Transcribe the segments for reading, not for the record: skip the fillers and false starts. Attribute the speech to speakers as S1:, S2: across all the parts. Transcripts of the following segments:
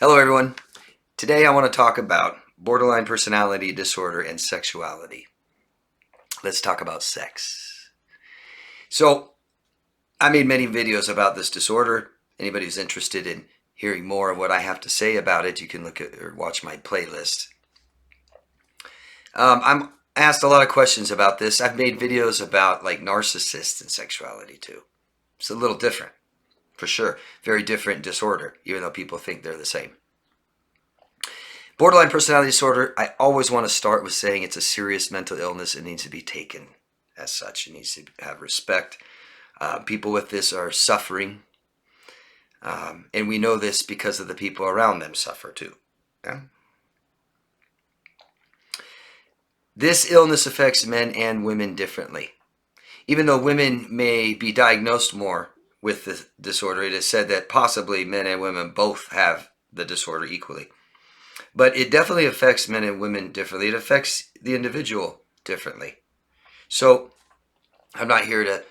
S1: Hello everyone. Today I want to talk about borderline personality disorder and sexuality. Let's talk about sex. So, I made many videos about this disorder. Anybody who's interested in hearing more of what I have to say about it, you can look at or watch my playlist. I'm asked a lot of questions about this. I've made videos about like narcissists and sexuality too. It's a little different, for sure. Very different disorder, even though people think they're the same. Borderline personality disorder, I always want to start with saying it's a serious mental illness. It needs to be taken as such. It needs to have respect. People with this are suffering. And we know this because of the people around them suffer too. Yeah? This illness affects men and women differently. Even though women may be diagnosed more with the disorder, it is said that possibly men and women both have the disorder equally. But it definitely affects men and women differently. It affects the individual differently. So I'm not here to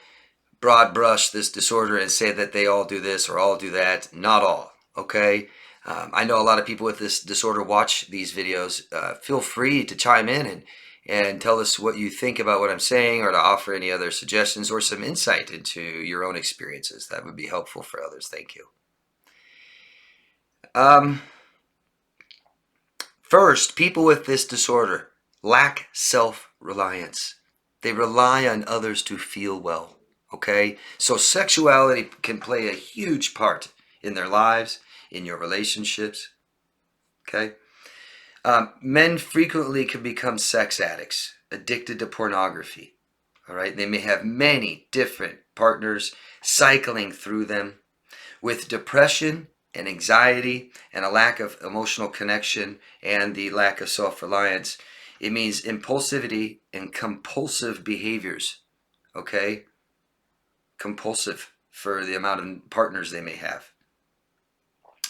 S1: broad brush this disorder and say that they all do this or all do that. Not all, okay? I know a lot of people with this disorder watch these videos. Feel free to chime in and tell us what you think about what I'm saying, or to offer any other suggestions or some insight into your own experiences. That would be helpful for others. Thank you. First, people with this disorder lack self-reliance. They rely on others to feel well, okay? So sexuality can play a huge part in their lives, in your relationships, okay? Men frequently can become sex addicts, addicted to pornography, all right? They may have many different partners cycling through them. With depression and anxiety and a lack of emotional connection and the lack of self-reliance, it means impulsivity and compulsive behaviors, okay? Compulsive for the amount of partners they may have.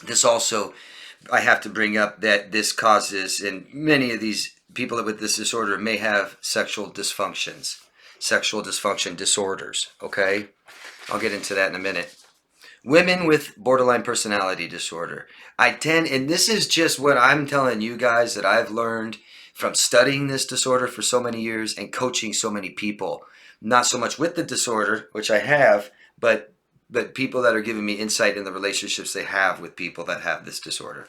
S1: This also, I have to bring up that this causes, and many of these people with this disorder may have sexual dysfunction disorders, okay? I'll get into that in a minute. Women with borderline personality disorder. And this is just what I'm telling you guys that I've learned from studying this disorder for so many years and coaching so many people. Not so much with the disorder, which I have, but people that are giving me insight in the relationships they have with people that have this disorder.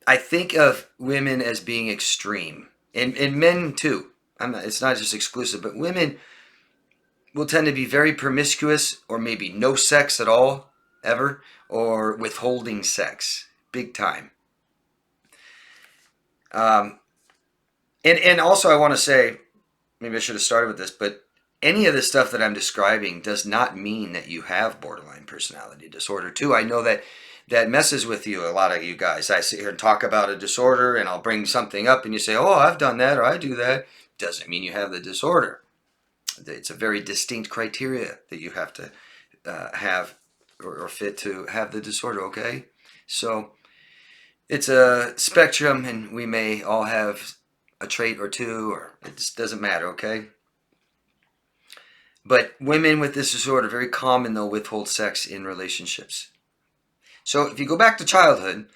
S1: I think of women as being extreme, and men too. It's not just exclusive, but women will tend to be very promiscuous, or maybe no sex at all, ever, or withholding sex, big time. And also I want to say, maybe I should have started with this, but any of the stuff that I'm describing does not mean that you have borderline personality disorder too. I know that messes with you, a lot of you guys. I sit here and talk about a disorder, and I'll bring something up and you say, oh, I've done that, or I do that. Doesn't mean you have the disorder. It's a very distinct criteria that you have to have or fit to have the disorder, okay? So it's a spectrum, and we may all have a trait or two, or it just doesn't matter, okay? But women with this disorder, very common, they'll withhold sex in relationships. So if you go back to childhood,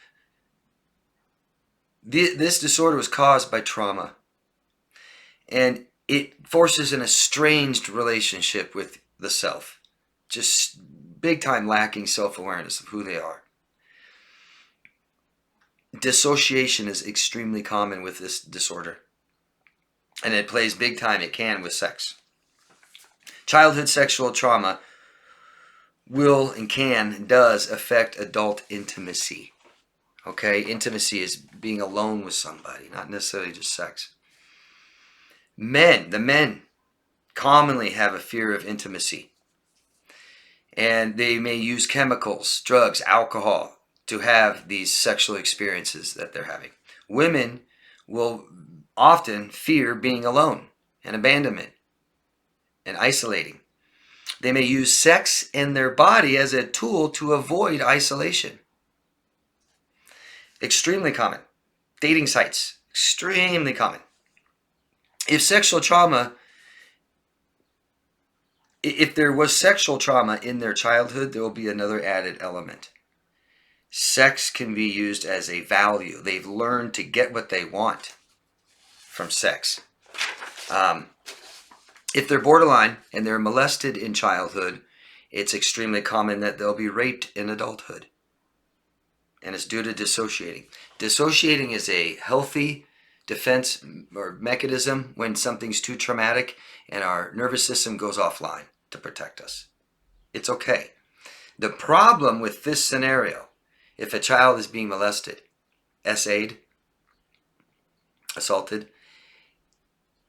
S1: this disorder was caused by trauma. And it forces an estranged relationship with the self. Just big time lacking self-awareness of who they are. Dissociation is extremely common with this disorder. And it plays big time, it can, with sex. Childhood sexual trauma will and can and does affect adult intimacy. Okay, intimacy is being alone with somebody, not necessarily just sex. The men commonly have a fear of intimacy, and they may use chemicals, drugs, alcohol to have these sexual experiences that they're having. Women will often fear being alone and abandonment and isolating. They may use sex and their body as a tool to avoid isolation. Extremely common. Dating sites, extremely common. If there was sexual trauma in their childhood, there will be another added element. Sex can be used as a value. They've learned to get what they want from sex. If they're borderline and they're molested in childhood, it's extremely common that they'll be raped in adulthood. And it's due to dissociating. Dissociating is a healthy defense or mechanism when something's too traumatic and our nervous system goes offline to protect us. It's okay. The problem with this scenario, if a child is being molested, SA'd, assaulted,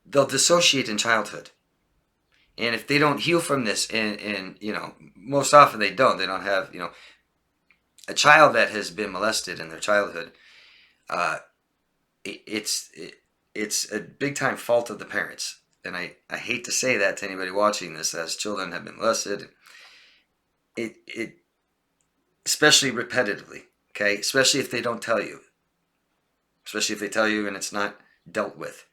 S1: they'll dissociate in childhood. And if they don't heal from this, and most often they don't have, a child that has been molested in their childhood, it's a big time fault of the parents. And I hate to say that to anybody watching this, as children have been molested. It especially repetitively, okay? Especially if they don't tell you. Especially if they tell you and it's not dealt with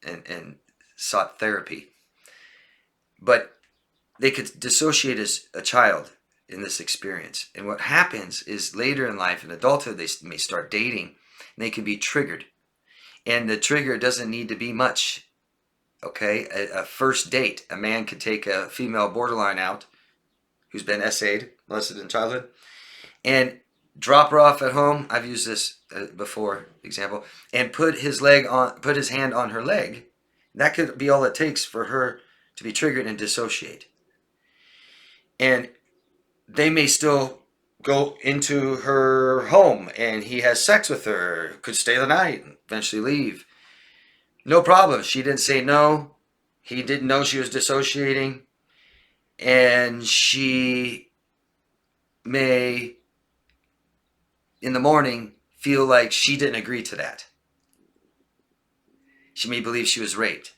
S1: and sought therapy. But they could dissociate as a child in this experience. And what happens is later in life, in adulthood, they may start dating and they can be triggered. And the trigger doesn't need to be much. Okay? A first date, a man could take a female borderline out who's been SA'd, molested in childhood, and drop her off at home. I've used this before, example, and put his hand on her leg. That could be all it takes for her to be triggered and dissociate. And they may still go into her home and he has sex with her, could stay the night, and eventually leave. No problem. She didn't say no. He didn't know she was dissociating. And she may, in the morning, feel like she didn't agree to that. She may believe she was raped.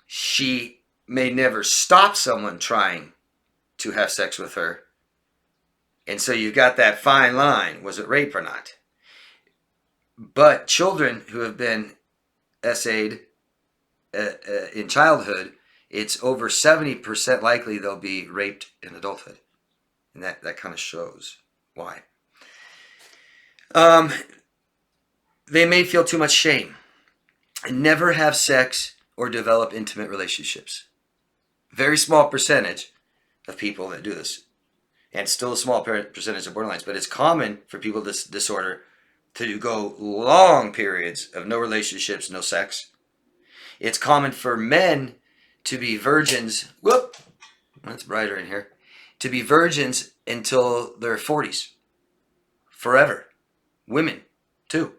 S1: She may never stop someone trying to have sex with her. And so you've got that fine line. Was it rape or not? But children who have been SA'd in childhood, it's over 70% likely they'll be raped in adulthood. And that kind of shows why. They may feel too much shame and never have sex or develop intimate relationships. Very small percentage of people that do this. And still a small percentage of borderlines. But it's common for people with this disorder to go long periods of no relationships, no sex. It's common for men to be virgins. Whoop! That's brighter in here. To be virgins until their 40s. Forever. Women, too.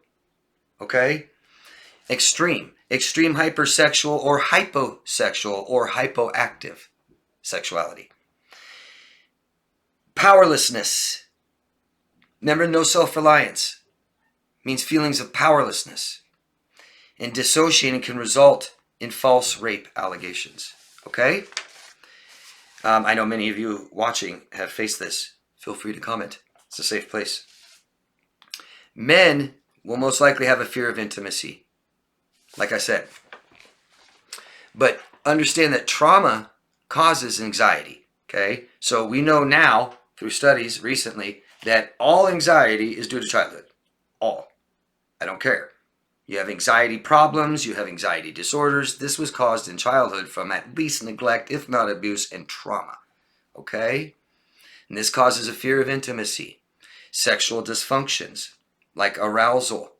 S1: Okay? Extreme hypersexual or hyposexual or hypoactive sexuality. Powerlessness. Remember, no self-reliance means feelings of powerlessness. And dissociating can result in false rape allegations. Okay? I know many of you watching have faced this. Feel free to comment. It's a safe place. Men will most likely have a fear of intimacy, like I said. But understand that trauma causes anxiety. Okay? So we know now, through studies recently, that all anxiety is due to childhood. All. I don't care. You have anxiety problems, you have anxiety disorders. This was caused in childhood from at least neglect, if not abuse, and trauma. Okay? And this causes a fear of intimacy. Sexual dysfunctions, like arousal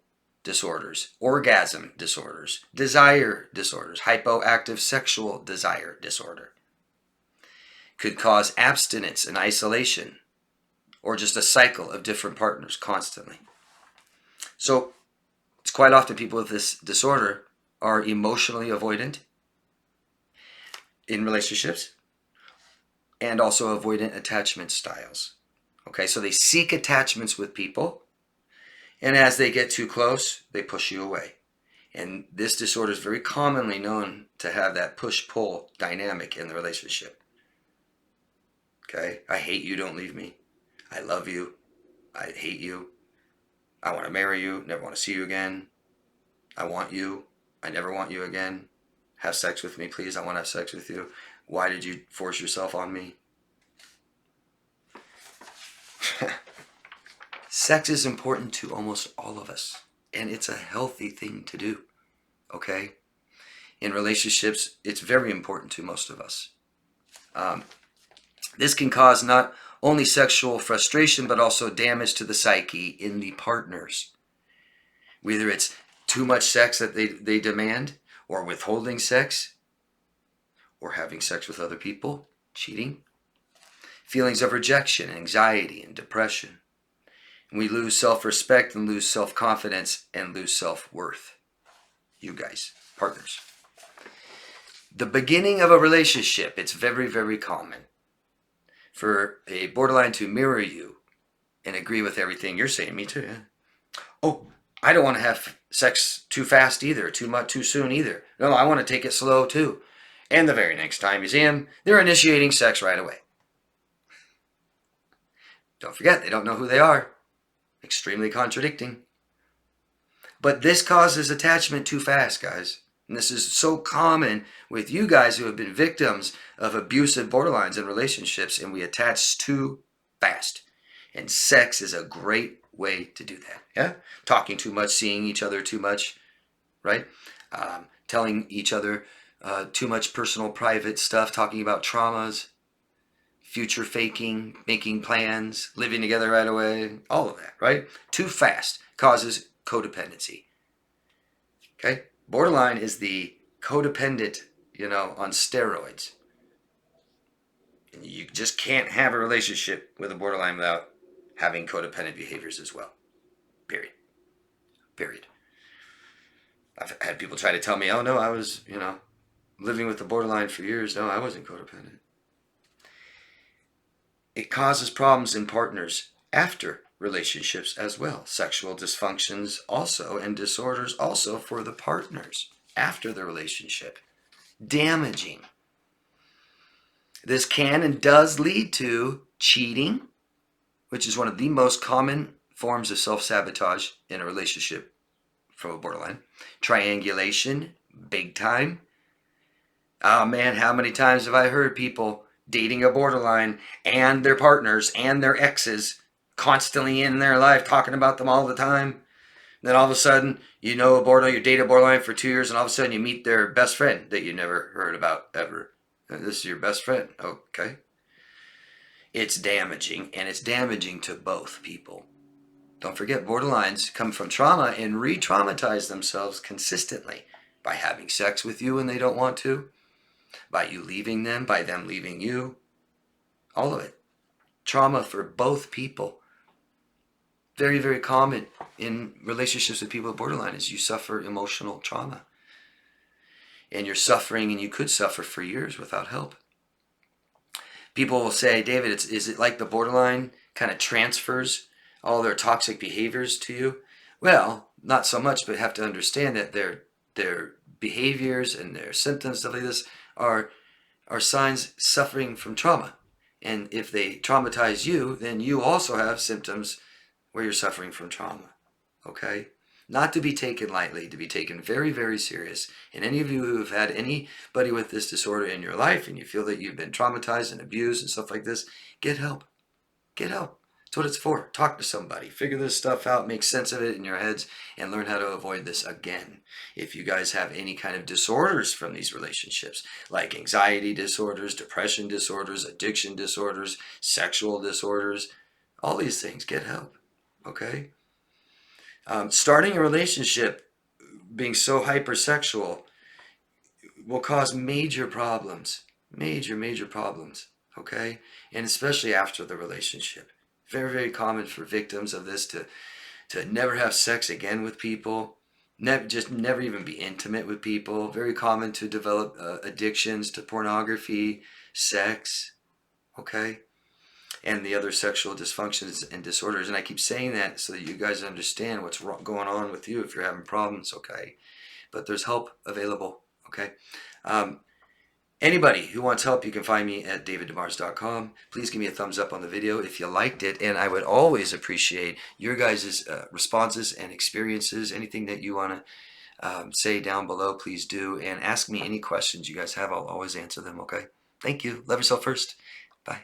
S1: disorders, orgasm disorders, desire disorders, hypoactive sexual desire disorder. Could cause abstinence and isolation, or just a cycle of different partners constantly. So, it's quite often people with this disorder are emotionally avoidant in relationships and also avoidant attachment styles. Okay, so they seek attachments with people, and as they get too close, they push you away. And this disorder is very commonly known to have that push-pull dynamic in the relationship. Okay, I hate you, don't leave me. I love you, I hate you. I want to marry you, never want to see you again. I want you, I never want you again. Have sex with me, please, I want to have sex with you. Why did you force yourself on me? Sex is important to almost all of us, and it's a healthy thing to do, okay? In relationships, it's very important to most of us. This can cause not only sexual frustration, but also damage to the psyche in the partners. Whether it's too much sex that they demand, or withholding sex, or having sex with other people, cheating. Feelings of rejection, anxiety, and depression. And we lose self-respect and lose self-confidence and lose self-worth. You guys, partners. The beginning of a relationship, it's very, very common for a borderline to mirror you and agree with everything you're saying. Me too, yeah. Oh, I don't want to have sex too fast either, too much, too soon either. No, I want to take it slow too. And the very next time you see them, they're initiating sex right away. Don't forget, they don't know who they are. Extremely contradicting. But this causes attachment too fast, guys. And this is so common with you guys who have been victims of abusive borderlines in relationships, and we attach too fast. And sex is a great way to do that. Yeah? Talking too much, seeing each other too much, right? Telling each other too much personal, private stuff, talking about traumas, future faking, making plans, living together right away, all of that, right? Too fast causes codependency. Okay? Borderline is the codependent, on steroids. And you just can't have a relationship with a borderline without having codependent behaviors as well. Period. I've had people try to tell me, oh no, I was, living with the borderline for years. No, I wasn't codependent. It causes problems in partners after relationships as well. Sexual dysfunctions also, and disorders also for the partners after the relationship. Damaging. This can and does lead to cheating, which is one of the most common forms of self-sabotage in a relationship from a borderline. Triangulation, big time. Oh man, how many times have I heard people dating a borderline and their partners and their exes constantly in their life, talking about them all the time. Then all of a sudden, you date a borderline for 2 years, and all of a sudden you meet their best friend that you never heard about ever. This is your best friend. Okay. It's damaging, and it's damaging to both people. Don't forget, borderlines come from trauma and re-traumatize themselves consistently by having sex with you when they don't want to, by you leaving them, by them leaving you. All of it. Trauma for both people. Very, very common in relationships with people with borderline is you suffer emotional trauma. And you're suffering, and you could suffer for years without help. People will say, David, is it like the borderline kind of transfers all their toxic behaviors to you? Well, not so much, but have to understand that their behaviors and their symptoms, stuff like this, are signs suffering from trauma. And if they traumatize you, then you also have symptoms where you're suffering from trauma. Okay? Not to be taken lightly, to be taken very, very serious. And any of you who have had anybody with this disorder in your life and you feel that you've been traumatized and abused and stuff like this, get help. Get help. That's what it's for. Talk to somebody. Figure this stuff out. Make sense of it in your heads and learn how to avoid this again. If you guys have any kind of disorders from these relationships, like anxiety disorders, depression disorders, addiction disorders, sexual disorders, all these things, get help. Okay? Starting a relationship being so hypersexual will cause major problems. Major problems. Okay? And especially after the relationship. Very, very common for victims of this to never have sex again with people. Never even be intimate with people. Very common to develop addictions to pornography, sex. Okay? And the other sexual dysfunctions and disorders. And I keep saying that so that you guys understand what's going on with you if you're having problems, okay? But there's help available, okay? Anybody who wants help, you can find me at daviddemars.com. Please give me a thumbs up on the video if you liked it. And I would always appreciate your guys' responses and experiences. Anything that you want to say down below, please do. And ask me any questions you guys have. I'll always answer them, okay? Thank you. Love yourself first. Bye.